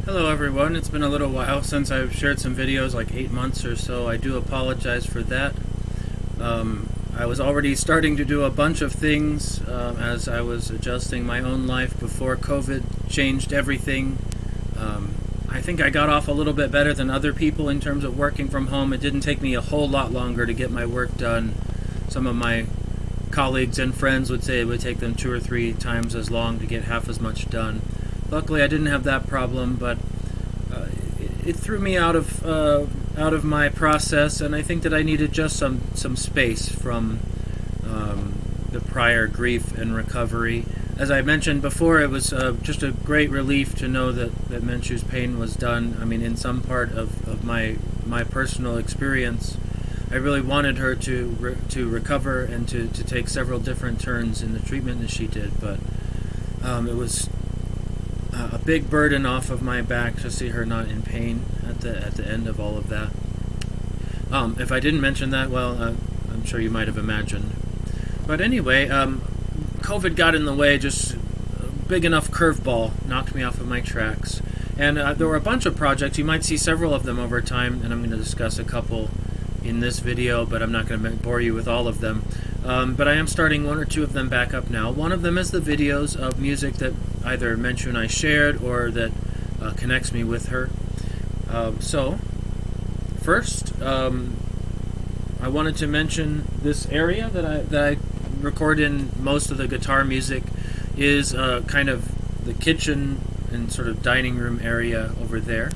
Hello everyone, it's been a little while since I've shared some videos, like 8 months or so. I do apologize for that. I was already starting to do a bunch of things as I was adjusting my own life before COVID changed everything. I think I got off a little bit better than other people in terms of working from home. It didn't take me a whole lot longer to get my work done. Some of my colleagues and friends would say it would take them 2 or 3 times as long to get half as much done. Luckily, I didn't have that problem, but it threw me out of my process, and I think that I needed just some space from the prior grief and recovery. As I mentioned before, it was just a great relief to know that Menchu's pain was done. I mean, in some part of my personal experience, I really wanted her to recover and to take several different turns in the treatment that she did, but it was a big burden off of my back to see her not in pain at the end of all of that. If I didn't mention that, well, I'm sure you might have imagined. But anyway, COVID got in the way. Just a big enough curveball knocked me off of my tracks. And there were a bunch of projects. You might see several of them over time, and I'm going to discuss a couple in this video, but I'm not going to bore you with all of them. But I am starting 1 or 2 of them back up now. One of them is the videos of music that either Menchu and I shared or that connects me with her. So, first, I wanted to mention this area that I record in most of the guitar music is kind of the kitchen and sort of dining room area over there.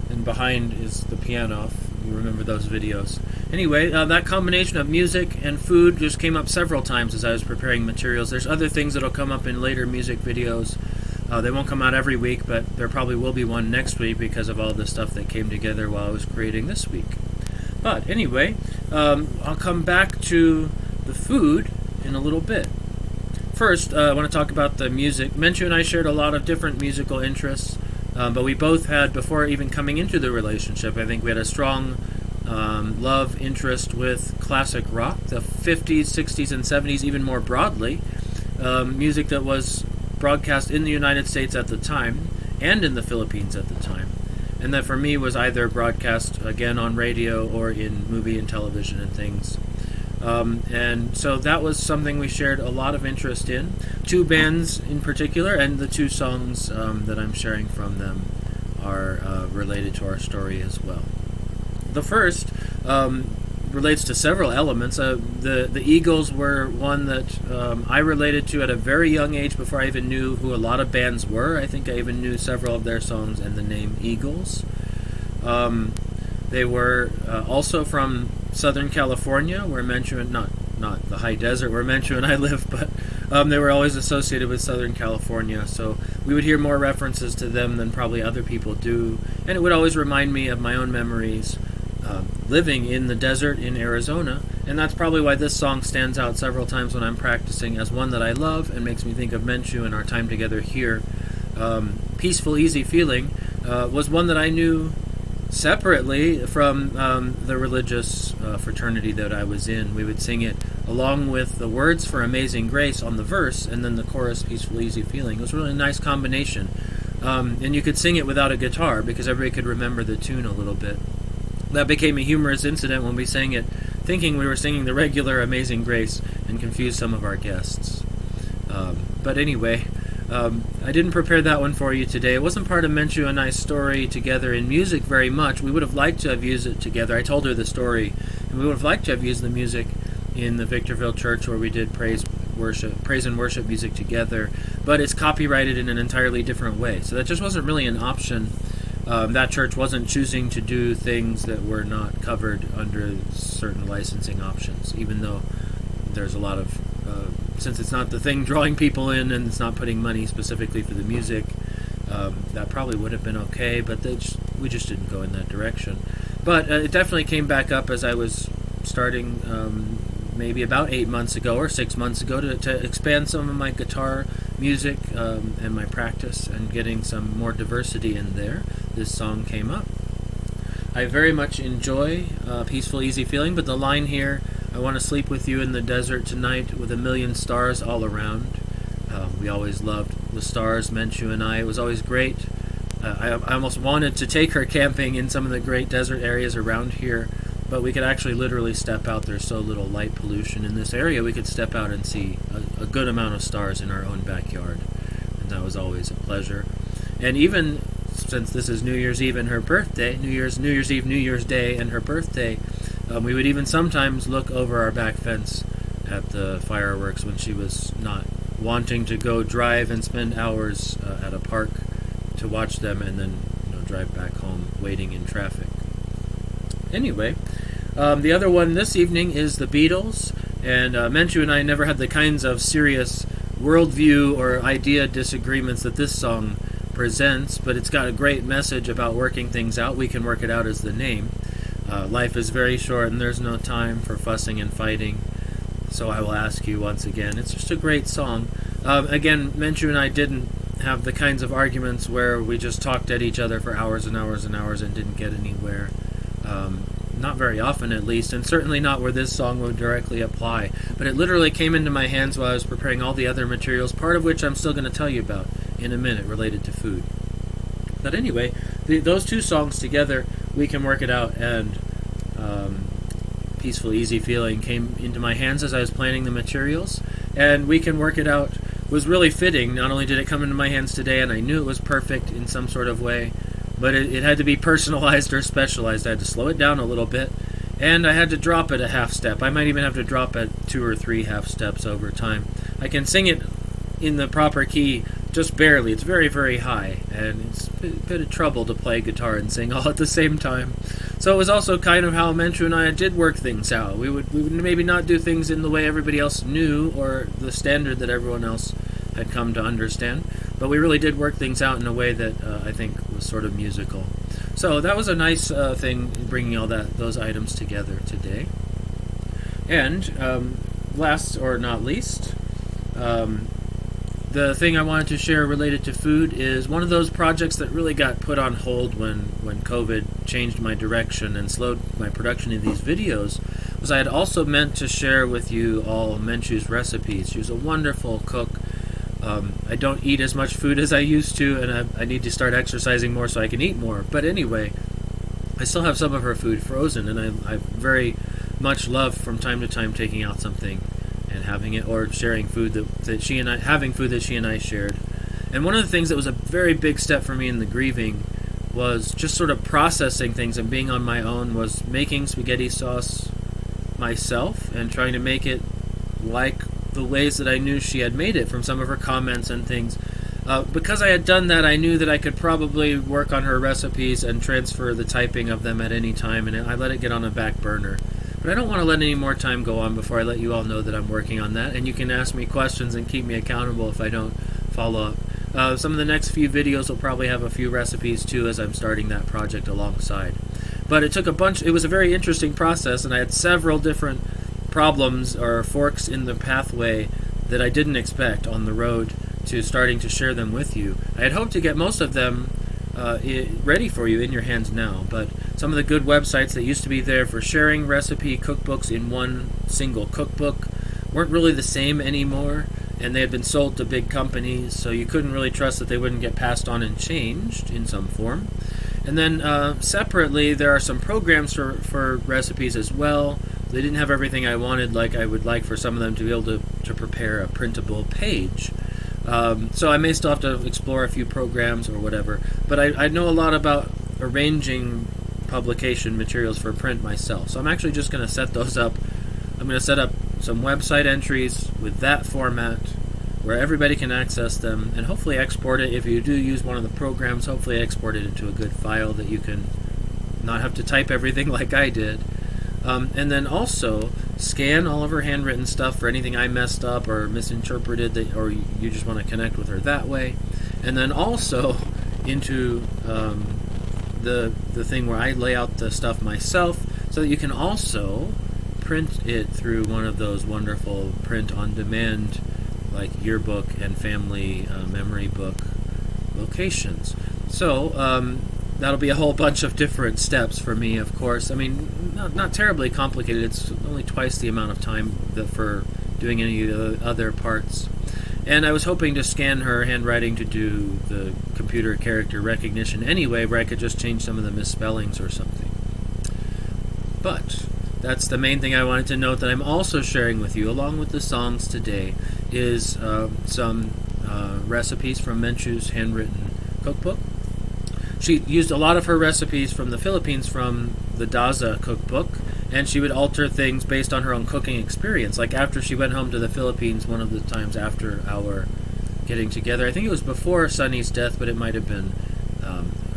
And behind is the piano, if you remember those videos. Anyway, that combination of music and food just came up several times as I was preparing materials. There's other things that will come up in later music videos. They won't come out every week, but there probably will be one next week because of all the stuff that came together while I was creating this week. But anyway, I'll come back to the food in a little bit. First, I want to talk about the music. Menchu and I shared a lot of different musical interests, but we both had, before even coming into the relationship, I think we had a strong love interest with classic rock, the 50s, 60s, and 70s, even more broadly. Music that was broadcast in the United States at the time and in the Philippines at the time. And that for me was either broadcast again on radio or in movie and television and things. And so that was something we shared a lot of interest in. 2 bands in particular, and the 2 songs that I'm sharing from them are related to our story as well. The first relates to several elements. The Eagles were one that I related to at a very young age before I even knew who a lot of bands were. I think I even knew several of their songs and the name Eagles. They were also from Southern California, where Menchu and not the high desert where Menchu and I live, but they were always associated with Southern California, so we would hear more references to them than probably other people do, and it would always remind me of my own memories living in the desert in Arizona, and that's probably why this song stands out several times when I'm practicing as one that I love and makes me think of Menchu and our time together here. Peaceful, Easy Feeling was one that I knew separately from the religious fraternity that I was in. We would sing it along with the words for Amazing Grace on the verse, and then the chorus, Peaceful, Easy Feeling. It was a really nice combination. And you could sing it without a guitar because everybody could remember the tune a little bit. That became a humorous incident when we sang it thinking we were singing the regular Amazing Grace and confused some of our guests. But anyway, I didn't prepare that one for you today. It wasn't part of Menchu and I's story together in music very much. We would have liked to have used it together. I told her the story, and we would have liked to have used the music in the Victorville church where we did praise and worship music together, but it's copyrighted in an entirely different way. So that just wasn't really an option. That church wasn't choosing to do things that were not covered under certain licensing options, even though there's a lot of, since it's not the thing drawing people in and it's not putting money specifically for the music, that probably would have been okay, but we just didn't go in that direction. But it definitely came back up as I was starting maybe about 8 months ago or 6 months ago to expand some of my guitar music and my practice and getting some more diversity in there. This song came up. I very much enjoy Peaceful, Easy Feeling, but the line here, I want to sleep with you in the desert tonight with a million stars all around. We always loved the stars, Menchu and I. It was always great I almost wanted to take her camping in some of the great desert areas around here, but we could actually literally step out. There's so little light pollution in this area. We could step out and see a good amount of stars in our own backyard, and that was always a pleasure. And even since this is New Year's Eve and her birthday, New Year's Eve, New Year's Day, and her birthday, we would even sometimes look over our back fence at the fireworks when she was not wanting to go drive and spend hours at a park to watch them and then drive back home waiting in traffic. Anyway, the other one this evening is the Beatles, and Menchu and I never had the kinds of serious worldview or idea disagreements that this song presents, but it's got a great message about working things out. We can work it out as the name. Life is very short and there's no time for fussing and fighting, so I will ask you once again. It's just a great song. Again, Menchu and I didn't have the kinds of arguments where we just talked at each other for hours and hours and hours and didn't get anywhere. Not very often, at least, and certainly not where this song would directly apply. But it literally came into my hands while I was preparing all the other materials, part of which I'm still going to tell you about in a minute, related to food. But anyway, those two songs together, We Can Work It Out and Peaceful Easy Feeling, came into my hands as I was planning the materials, and We Can Work It Out was really fitting. Not only did it come into my hands today, and I knew it was perfect in some sort of way, but it had to be personalized or specialized. I had to slow it down a little bit, and I had to drop it a half step. I might even have to drop it 2 or 3 half steps over time. I can sing it in the proper key just barely. It's very, very high, and it's a bit of trouble to play guitar and sing all at the same time. So it was also kind of how Menchu and I did work things out. We would maybe not do things in the way everybody else knew or the standard that everyone else had come to understand, but we really did work things out in a way that I think was sort of musical. So that was a nice thing, bringing all those items together today. And last or not least, the thing I wanted to share related to food is one of those projects that really got put on hold when COVID changed my direction and slowed my production of these videos, was I had also meant to share with you all Menchu's recipes. She was a wonderful cook. I don't eat as much food as I used to, and I need to start exercising more so I can eat more. But anyway, I still have some of her food frozen, and I very much love from time to time taking out something and having it, or sharing food that she and I shared. And one of the things that was a very big step for me in the grieving was just sort of processing things and being on my own, was making spaghetti sauce myself and trying to make it like the ways that I knew she had made it from some of her comments and things. Because I had done that, I knew that I could probably work on her recipes and transfer the typing of them at any time, and I let it get on a back burner. But I don't want to let any more time go on before I let you all know that I'm working on that, and you can ask me questions and keep me accountable if I don't follow up. Some of the next few videos will probably have a few recipes too, as I'm starting that project alongside. But it took it was a very interesting process, and I had several different problems or forks in the pathway that I didn't expect on the road to starting to share them with you. I had hoped to get most of them ready for you in your hands now, but some of the good websites that used to be there for sharing recipe cookbooks in one single cookbook weren't really the same anymore, and they had been sold to big companies, so you couldn't really trust that they wouldn't get passed on and changed in some form. And then separately, there are some programs for recipes as well. They didn't have everything I wanted, like I would like for some of them to be able to prepare a printable page. So I may still have to explore a few programs or whatever, but I know a lot about arranging publication materials for print myself. So I'm actually just going to set those up. I'm going to set up some website entries with that format where everybody can access them, and hopefully export it. If you do use one of the programs, hopefully export it into a good file that you can not have to type everything like I did. And then also scan all of her handwritten stuff for anything I messed up or misinterpreted, or you just want to connect with her that way. And then also into the thing where I lay out the stuff myself, so that you can also print it through one of those wonderful print-on-demand, like yearbook and family memory book locations. So that'll be a whole bunch of different steps for me, of course. I mean, not terribly complicated. It's only twice the amount of time for doing any of the other parts. And I was hoping to scan her handwriting to do the computer character recognition anyway, where I could just change some of the misspellings or something. But that's the main thing I wanted to note that I'm also sharing with you, along with the songs today, is some recipes from Menchu's handwritten cookbook. She used a lot of her recipes from the Philippines from the Daza cookbook, and she would alter things based on her own cooking experience. Like after she went home to the Philippines, one of the times after our getting together, I think it was before Sunny's death, but it might have been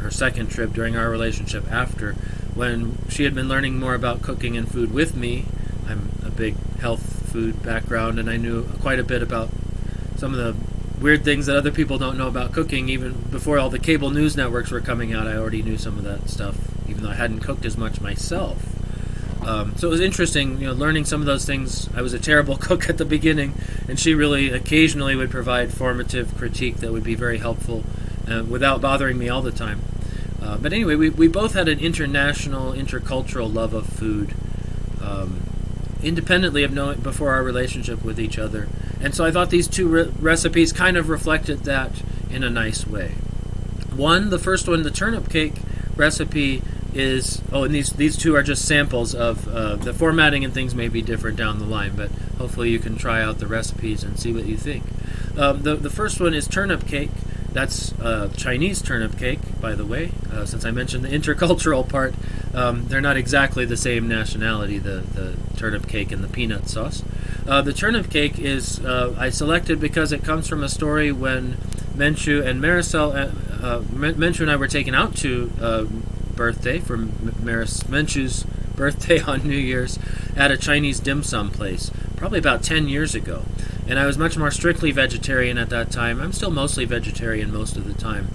her second trip during our relationship after, when she had been learning more about cooking and food with me. I'm a big health food background, and I knew quite a bit about some of the weird things that other people don't know about cooking. Even before all the cable news networks were coming out, I already knew some of that stuff, even though I hadn't cooked as much myself. So it was interesting, learning some of those things. I was a terrible cook at the beginning, and she really occasionally would provide formative critique that would be very helpful without bothering me all the time. But anyway, we both had an international, intercultural love of food, independently of knowing before our relationship with each other. And so I thought these two recipes kind of reflected that in a nice way. The first one, the turnip cake recipe is, and these two are just samples of the formatting, and things may be different down the line, but hopefully you can try out the recipes and see what you think. The first one is turnip cake. That's Chinese turnip cake, by the way. Since I mentioned the intercultural part, they're not exactly the same nationality, the turnip cake and the peanut sauce. The turnip cake is I selected because it comes from a story when Menchu and Maricel, Menchu and I were taken out to birthday for Menchu's birthday on New Year's at a Chinese dim sum place, probably about 10 years ago. And I was much more strictly vegetarian at that time. I'm still mostly vegetarian most of the time.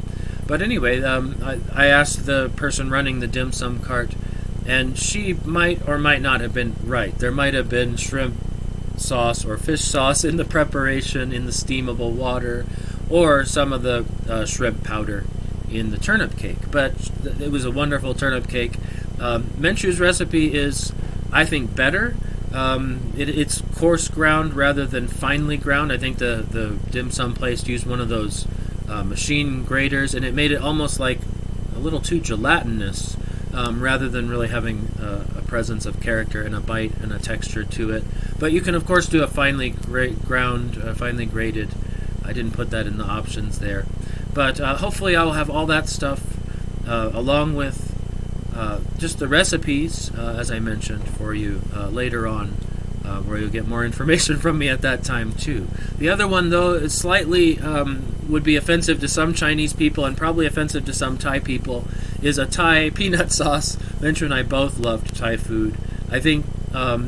But anyway, I asked the person running the dim sum cart, and she might or might not have been right. There might have been shrimp sauce or fish sauce in the preparation, in the steamable water, or some of the shrimp powder in the turnip cake. But it was a wonderful turnip cake. Menchu's recipe is, I think, better. It's coarse ground rather than finely ground. I think the dim sum place used one of those machine graters, and it made it almost like a little too gelatinous, rather than really having a presence of character and a bite and a texture to it. But you can, of course, do a finely ground, finely grated. I didn't put that in the options there. But hopefully I'll have all that stuff along with just the recipes, as I mentioned, for you later on, where you'll get more information from me at that time too. The other one, though, is slightly would be offensive to some Chinese people and probably offensive to some Thai people, is a Thai peanut sauce. Menchu and I both loved Thai food. I think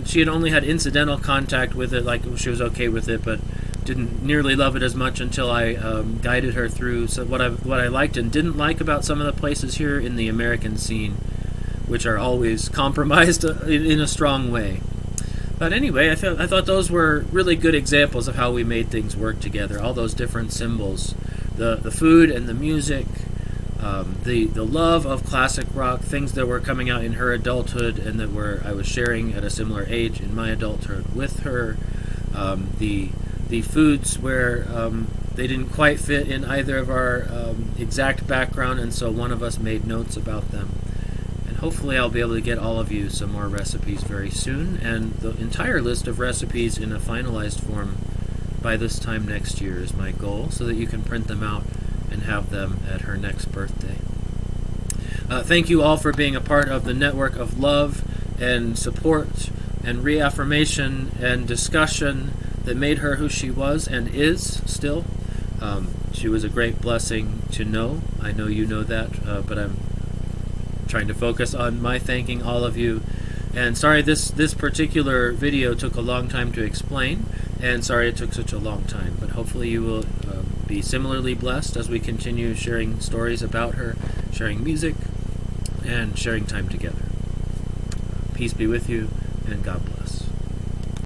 she had only had incidental contact with it, like she was okay with it, but didn't nearly love it as much until I guided her through what I liked and didn't like about some of the places here in the American scene, which are always compromised in a strong way. But anyway, I thought those were really good examples of how we made things work together. All those different symbols, the food and the music, the love of classic rock, things that were coming out in her adulthood and that I was sharing at a similar age in my adulthood with her. The foods where they didn't quite fit in either of our exact background, and so one of us made notes about them. And hopefully I'll be able to get all of you some more recipes very soon, and the entire list of recipes in a finalized form by this time next year is my goal, so that you can print them out and have them at her next birthday. Thank you all for being a part of the network of love and support and reaffirmation and discussion that made her who she was and is still. She was a great blessing to know. I know you know that, but I'm trying to focus on my thanking all of you. And sorry this particular video took a long time to explain, and sorry it took such a long time, but hopefully you will be similarly blessed as we continue sharing stories about her, sharing music, and sharing time together. Peace be with you, and God bless.